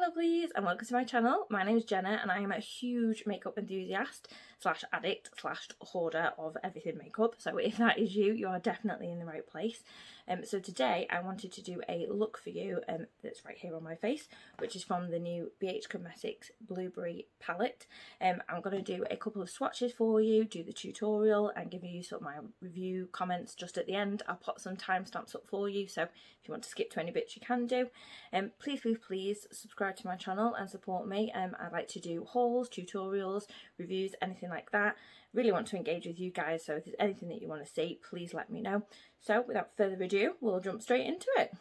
lovelies, and welcome to my channel. My name is Jenna and I am a huge makeup enthusiast slash addict slash hoarder of everything makeup. So if that is you, you are definitely in the right place. So today I wanted to do a look for you that's right here on my face, which is from the new BH Cosmetics Blueberry palette. I'm going to do a couple of swatches for you, do the tutorial and give you sort of my review comments just at the end. I'll put some timestamps up for you, so if you want to skip to any bits you can do. Please subscribe to my channel and support me. I like to do hauls, tutorials, reviews, anything like that. Really want to engage with you guys, so if there's anything that you want to see, please let me know. So without further ado, we'll jump straight into it.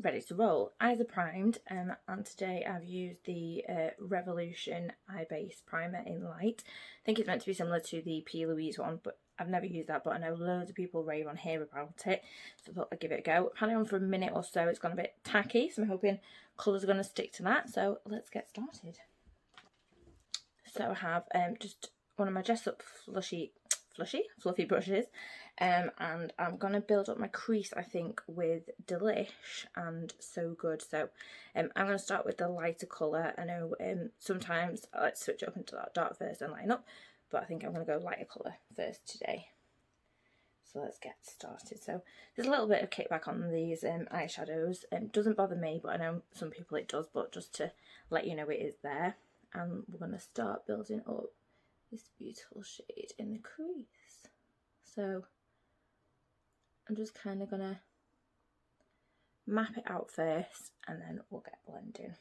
Ready to roll. Eyes are primed, and today I've used the Revolution Eye Base Primer in Light. I think it's meant to be similar to the P. Louise one, but I've never used that, but I know loads of people rave on here about it, so I thought I'd give it a go. I've had it on for a minute or so. It's gone a bit tacky, so I'm hoping colours are going to stick to that, so let's get started. So I have just one of my Dress Up fluffy brushes, and I'm going to build up my crease, I think, with Delish and So Good. So I'm going to start with the lighter colour. I know sometimes I like to switch it up into that dark first and lighten up, but I think I'm going to go lighter colour first today. So let's get started. So there's a little bit of kickback on these eyeshadows. Doesn't bother me, but I know some people it does, but just to let you know it is there. And we're going to start building up this beautiful shade in the crease. So I'm just kind of going to map it out first and then we'll get blending.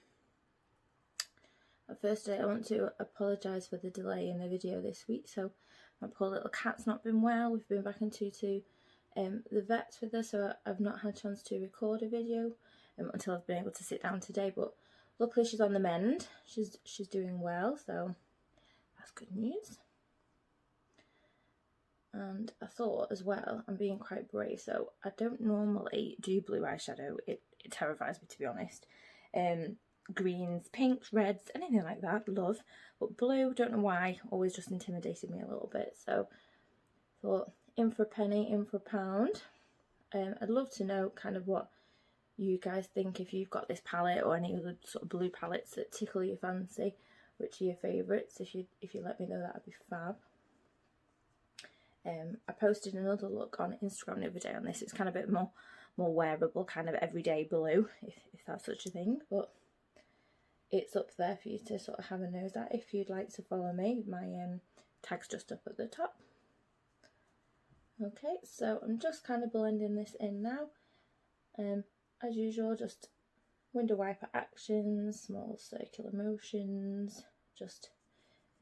But first, I want to apologise for the delay in the video this week. So my poor little cat's not been well. We've been back into the vets with her, so I've not had a chance to record a video until I've been able to sit down today. But luckily she's on the mend. She's doing well, so that's good news. And I thought as well, I'm being quite brave, so I don't normally do blue eyeshadow. It terrifies me, to be honest. Greens, pinks, reds, anything like that, love. But blue, don't know why, always just intimidated me a little bit. So I thought, in for a penny, in for a pound. I'd love to know kind of what you guys think, if you've got this palette or any other sort of blue palettes that tickle your fancy. Which are your favourites? If you let me know, that would be fab. I posted another look on Instagram the other day on this. It's kind of a bit more wearable, kind of everyday blue, if that's such a thing. But it's up there for you to sort of have a nose at if you'd like to follow me. My tag's just up at the top. Okay, so I'm just kind of blending this in now. As usual, just window wiper actions, small circular motions, just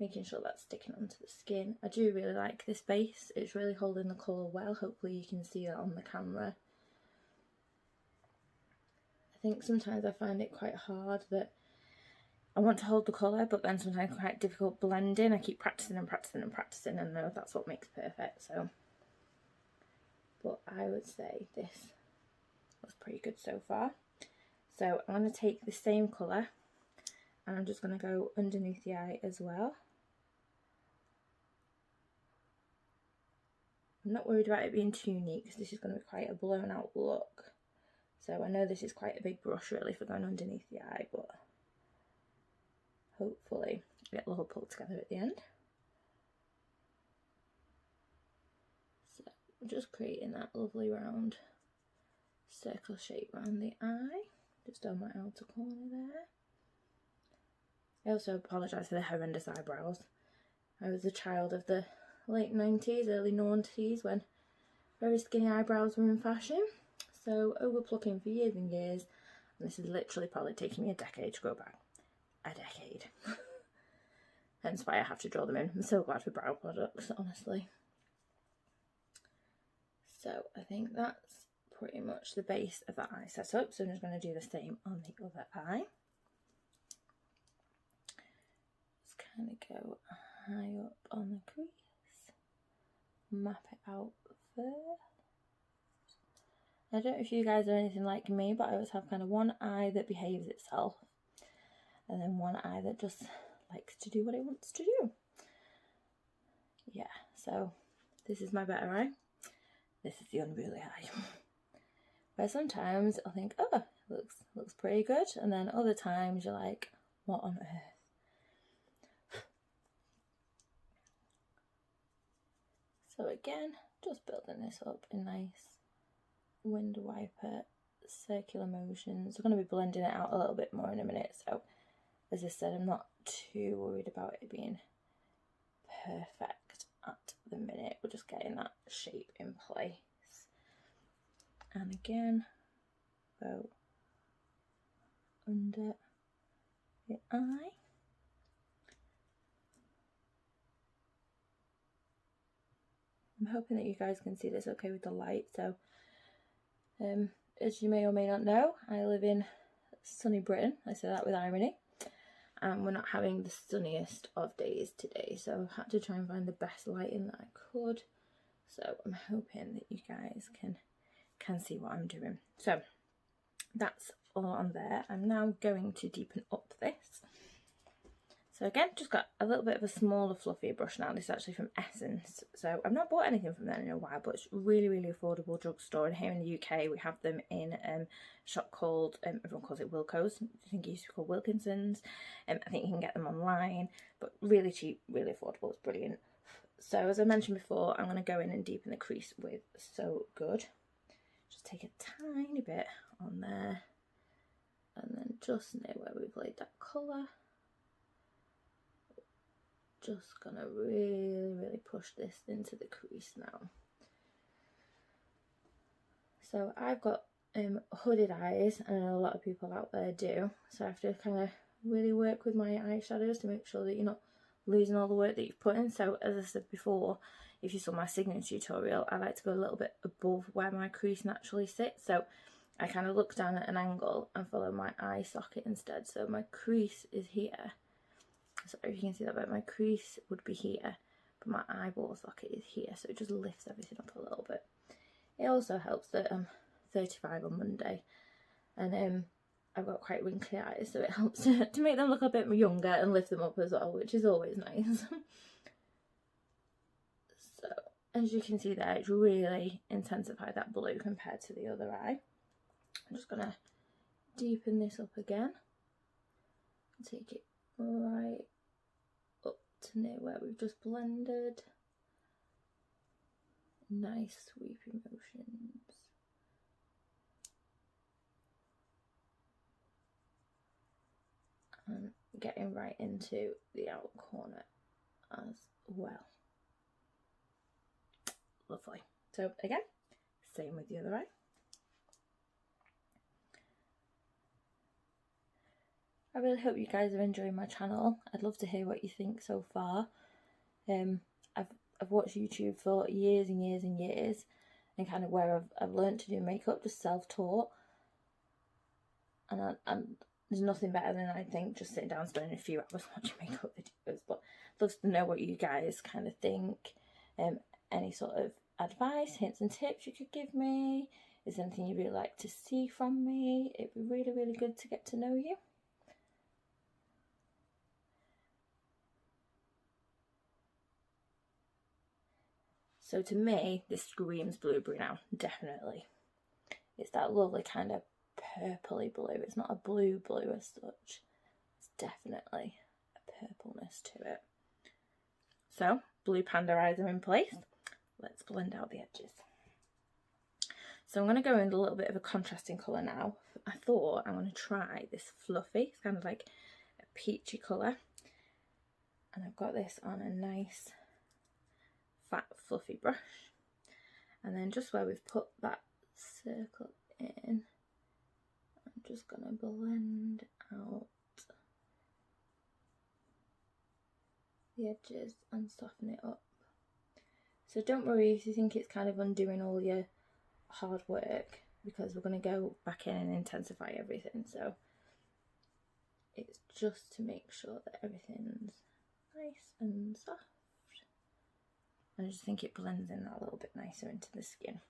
making sure that's sticking onto the skin. I do really like this base. It's really holding the colour well. Hopefully you can see that on the camera. I think sometimes I find it quite hard that I want to hold the colour, but then sometimes it's quite difficult blending. I keep practising and practising and practising, and I know that's what makes perfect. So, but I would say this looks pretty good so far. So I'm going to take the same colour and I'm just going to go underneath the eye as well. I'm not worried about it being too neat because this is going to be quite a blown out look. So I know this is quite a big brush really for going underneath the eye, but hopefully it'll all pull together at the end. So I'm just creating that lovely round circle shape around the eye, just on my outer corner there. I also apologise for the horrendous eyebrows. I was a child of the late 90s, early 90s when very skinny eyebrows were in fashion. So over plucking for years and years, and this is literally probably taking me a decade to grow back. A decade. Hence why I have to draw them in. I'm so glad for brow products, honestly. So I think that's pretty much the base of that eye set up, so I'm just going to do the same on the other eye. Just kind of go high up on the crease, map it out first. I don't know if you guys are anything like me, but I always have kind of one eye that behaves itself and then one eye that just likes to do what it wants to do. Yeah, so this is my better eye. This is the unruly eye. Where sometimes I'll think, oh, looks pretty good, and then other times you're like, what on earth? So again, just building this up in nice window wiper circular motions. I'm going to be blending it out a little bit more in a minute, so as I said, I'm not too worried about it being perfect at the minute. We're just getting that shape in place. And again, go under the eye. I'm hoping that you guys can see this okay with the light. So as you may or may not know, I live in sunny Britain. I say that with irony. And we're not having the sunniest of days today, so I had to try and find the best lighting that I could. So I'm hoping that you guys can see what I'm doing. So that's all on there. I'm now going to deepen up this. So again, just got a little bit of a smaller, fluffier brush now. This is actually from Essence. So I've not bought anything from them in a while, but it's really, really affordable drugstore. And here in the UK, we have them in a shop called, everyone calls it Wilko's. I think it used to be called Wilkinson's. I think you can get them online, but really cheap, really affordable. It's brilliant. So as I mentioned before, I'm going to go in and deepen the crease with So Good. Just take a tiny bit on there. And then just near where we've laid that colour. Just gonna really push this into the crease now. So I've got hooded eyes, and I know a lot of people out there do, so I have to kind of really work with my eyeshadows to make sure that you're not losing all the work that you've put in. So as I said before, if you saw my signature tutorial, I like to go a little bit above where my crease naturally sits, so I kind of look down at an angle and follow my eye socket instead. So my crease is here. Sorry if you can see that, but my crease would be here, but my eyeball socket is here, so it just lifts everything up a little bit. It also helps that I'm 35 on Monday, and I've got quite wrinkly eyes, so it helps to make them look a bit younger and lift them up as well, which is always nice. So, as you can see there, it's really intensified that blue compared to the other eye. I'm just going to deepen this up again, take it right up to near where we've just blended. Nice sweepy motions. And getting right into the outer corner as well. Lovely. So again, same with the other eye. I really hope you guys are enjoying my channel. I'd love to hear what you think so far. I've watched YouTube for years and years and years, and kind of where I've learned to do makeup, just self-taught. And there's nothing better than, I think, just sitting down spending a few hours watching makeup videos. But I'd love to know what you guys kind of think. Any sort of advice, hints and tips you could give me. Is there anything you'd really like to see from me? It'd be really, really good to get to know you. So to me, this screams blueberry now, definitely. It's that lovely kind of purpley blue. It's not a blue as such. It's definitely a purpleness to it. So, blue panda eyes are in place. Let's blend out the edges. So I'm going to go in a little bit of a contrasting colour now. I thought I'm going to try this fluffy. It's kind of like a peachy colour. And I've got this on a nice fat fluffy brush, and then just where we've put that circle in, I'm just going to blend out the edges and soften it up. So don't worry if you think it's kind of undoing all your hard work. because we're going to go back in and intensify everything. So it's just to make sure that everything's nice and soft. I just think it blends in that little bit nicer into the skin.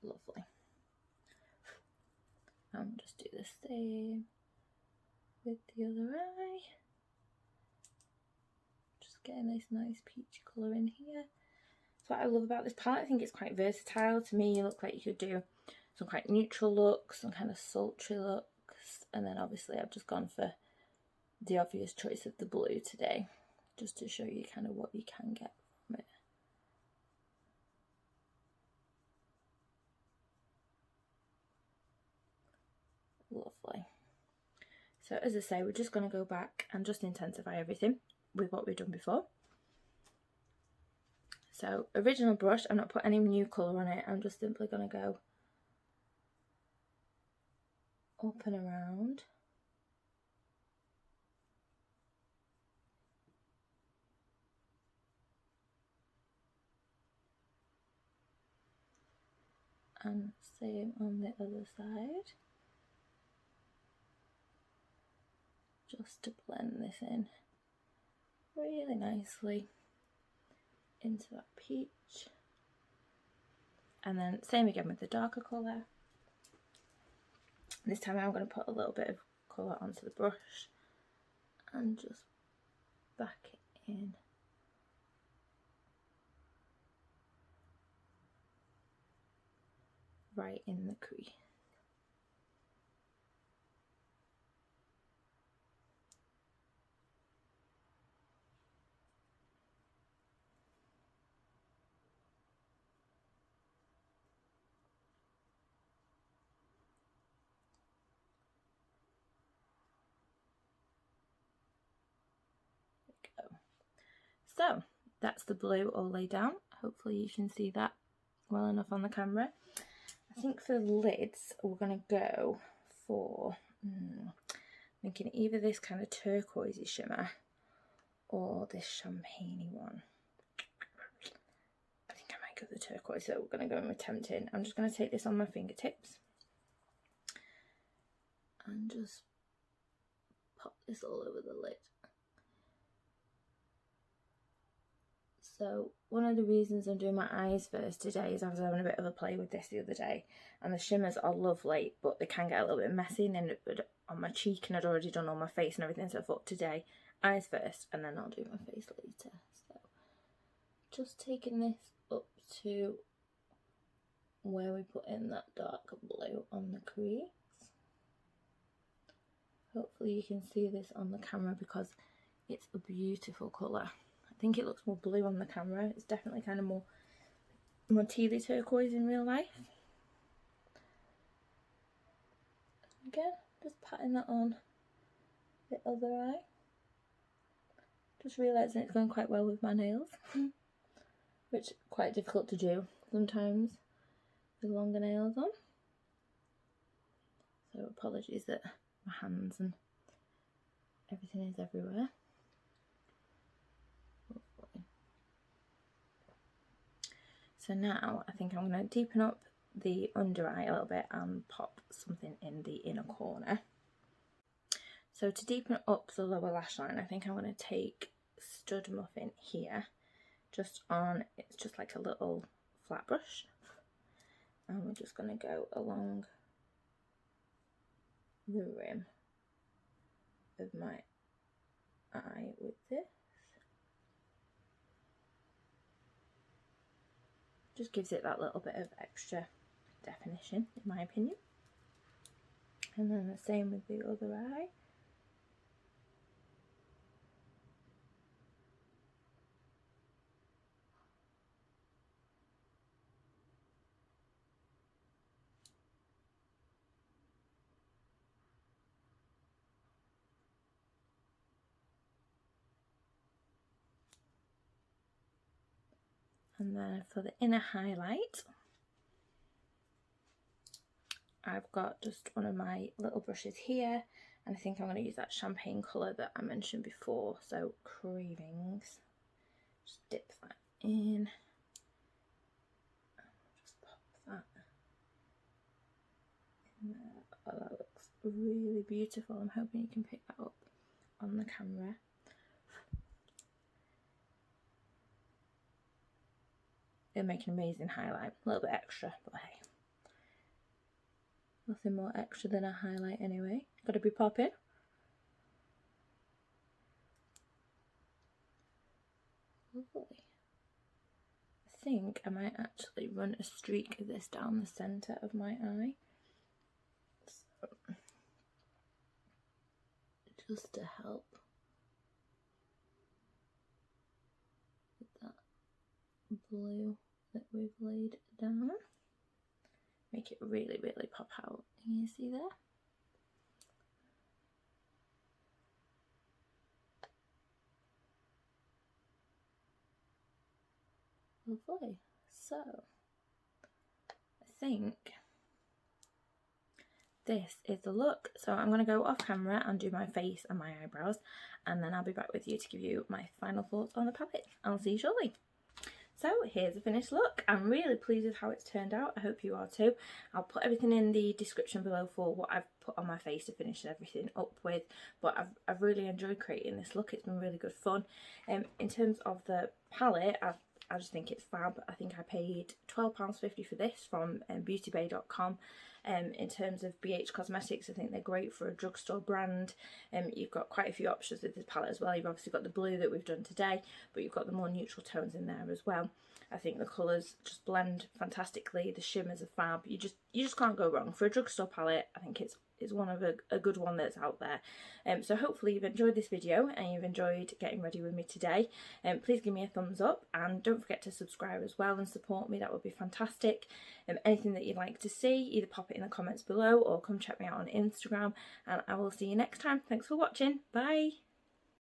Lovely. And just do the same with the other eye. Just get a nice peachy colour in here. That's what I love about this palette. I think it's quite versatile. To me, you look like you could do some quite neutral looks, some kind of sultry looks, and then obviously I've just gone for the obvious choice of the blue today, just to show you kind of what you can get from it. Lovely. So as I say, we're just going to go back and just intensify everything with what we've done before. So original brush, I'm not put any new colour on it, I'm just simply going to go up and around. And same on the other side. Just to blend this in really nicely into that peach. And then same again with the darker colour. This time I'm going to put a little bit of colour onto the brush and just back it in. Right in the crease. So that's the blue all laid down. Hopefully you can see that well enough on the camera. I think for the lids we're going to go for thinking either this kind of turquoisey shimmer or this champagne-y one. I think I might go the turquoise, so we're going to go in with Tempting. I'm just going to take this on my fingertips and just pop this all over the lid. So one of the reasons I'm doing my eyes first today is I was having a bit of a play with this the other day, and the shimmers are lovely, but they can get a little bit messy and then on my cheek, and I'd already done all my face and everything, so I thought today eyes first and then I'll do my face later. So just taking this up to where we put in that darker blue on the crease. Hopefully you can see this on the camera because it's a beautiful colour. I think it looks more blue on the camera. It's definitely kind of more tealy turquoise in real life. Again, just patting that on the other eye. Just realising it's going quite well with my nails, which is quite difficult to do sometimes with longer nails on. So apologies that my hands and everything is everywhere. So now I think I'm going to deepen up the under eye a little bit and pop something in the inner corner. So to deepen up the lower lash line, I think I'm going to take Stud Muffin here, just on, it's just like a little flat brush, and we're just going to go along the rim of my eye with this. Just gives it that little bit of extra definition, in my opinion. And then the same with the other eye. And then for the inner highlight, I've got just one of my little brushes here, And I think I'm going to use that champagne colour that I mentioned before, so Cravings. Just dip that in. Just pop that in there. Oh, that looks really beautiful. I'm hoping you can pick that up on the camera. It'll make an amazing highlight. A little bit extra, but hey. Nothing more extra than a highlight anyway. Gotta be popping. Lovely. I think I might actually run a streak of this down the centre of my eye. So, just to help with that blue that we've laid down. Make it really, really pop out. Can you see there? Lovely. So, I think this is the look. So I'm going to go off camera and do my face and my eyebrows, and then I'll be back with you to give you my final thoughts on the palette. I'll see you shortly. So here's a finished look. I'm really pleased with how it's turned out. I hope you are too. I'll put everything in the description below for what I've put on my face to finish everything up with. But I've really enjoyed creating this look. It's been really good fun. In terms of the palette, I just think it's fab. I think I paid £12.50 for this from beautybay.com. In terms of BH Cosmetics, I think they're great for a drugstore brand. You've got quite a few options with this palette as well. You've obviously got the blue that we've done today, but you've got the more neutral tones in there as well. I think the colours just blend fantastically. The shimmers are fab. You just can't go wrong. For a drugstore palette, I think it's one of a good one that's out there. So hopefully you've enjoyed this video and you've enjoyed getting ready with me today. Please give me a thumbs up and don't forget to subscribe as well and support me. That would be fantastic. Anything that you'd like to see, either pop it in the comments below or come check me out on Instagram, and I will see you next time. Thanks for watching. Bye.